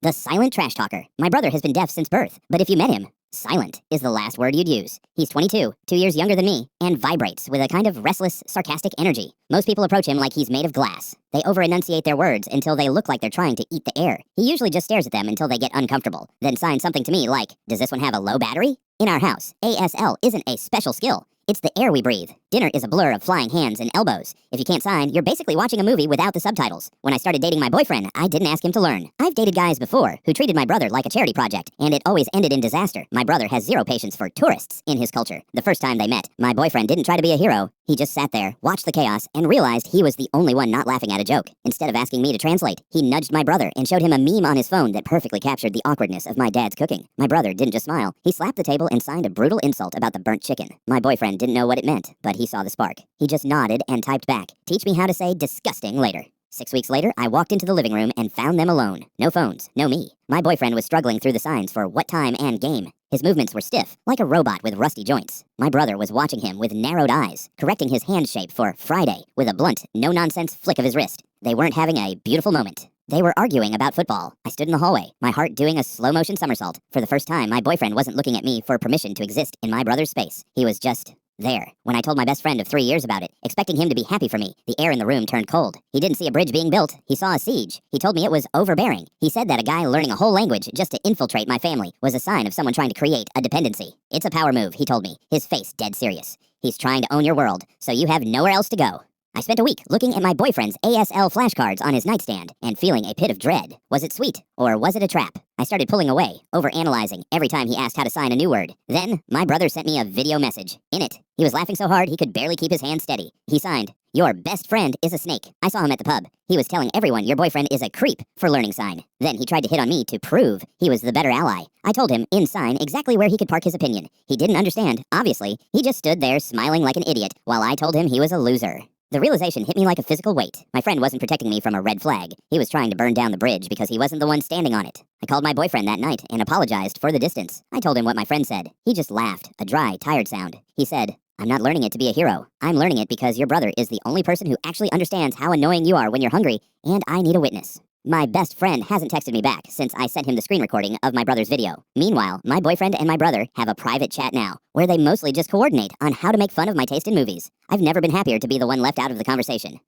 The silent trash talker. My brother has been deaf since birth, but if you met him, silent is the last word you'd use. He's 22, 2 years younger than me, and vibrates with a kind of restless, sarcastic energy. Most people approach him like he's made of glass. They over-enunciate their words until they look like they're trying to eat the air. He usually just stares at them until they get uncomfortable, then signs something to me like, "Does this one have a low battery?" In our house, ASL isn't a special skill. It's the air we breathe. Dinner is a blur of flying hands and elbows. If you can't sign, you're basically watching a movie without the subtitles. When I started dating my boyfriend, I didn't ask him to learn. I've dated guys before who treated my brother like a charity project, and it always ended in disaster. My brother has zero patience for tourists in his culture. The first time they met, my boyfriend didn't try to be a hero. He just sat there, watched the chaos, and realized he was the only one not laughing at a joke. Instead of asking me to translate, he nudged my brother and showed him a meme on his phone that perfectly captured the awkwardness of my dad's cooking. My brother didn't just smile. He slapped the table and signed a brutal insult about the burnt chicken. My boyfriend didn't know what it meant, but he saw the spark. He just nodded and typed back, "Teach me how to say disgusting later." 6 weeks later, I walked into the living room and found them alone. No phones, no me. My boyfriend was struggling through the signs for what time and game. His movements were stiff, like a robot with rusty joints. My brother was watching him with narrowed eyes, correcting his hand shape for Friday with a blunt, no-nonsense flick of his wrist. They weren't having a beautiful moment. They were arguing about football. I stood in the hallway, my heart doing a slow-motion somersault. For the first time, my boyfriend wasn't looking at me for permission to exist in my brother's space. He was just there. When I told my best friend of 3 years about it, expecting him to be happy for me, the air in the room turned cold. He didn't see a bridge being built. He saw a siege. He told me it was overbearing. He said that a guy learning a whole language just to infiltrate my family was a sign of someone trying to create a dependency. It's a power move, he told me, his face dead serious. He's trying to own your world, so you have nowhere else to go. I spent a week looking at my boyfriend's ASL flashcards on his nightstand and feeling a pit of dread. Was it sweet, or was it a trap? I started pulling away, overanalyzing every time he asked how to sign a new word. Then, my brother sent me a video message. In it, he was laughing so hard he could barely keep his hand steady. He signed, "Your best friend is a snake." I saw him at the pub. He was telling everyone your boyfriend is a creep for learning sign. Then he tried to hit on me to prove he was the better ally. I told him, in sign, exactly where he could park his opinion. He didn't understand, obviously. He just stood there smiling like an idiot while I told him he was a loser. The realization hit me like a physical weight. My friend wasn't protecting me from a red flag. He was trying to burn down the bridge because he wasn't the one standing on it. I called my boyfriend that night and apologized for the distance. I told him what my friend said. He just laughed, a dry, tired sound. He said, "I'm not learning it to be a hero. I'm learning it because your brother is the only person who actually understands how annoying you are when you're hungry, and I need a witness." My best friend hasn't texted me back since I sent him the screen recording of my brother's video. Meanwhile, my boyfriend and my brother have a private chat now, where they mostly just coordinate on how to make fun of my taste in movies. I've never been happier to be the one left out of the conversation.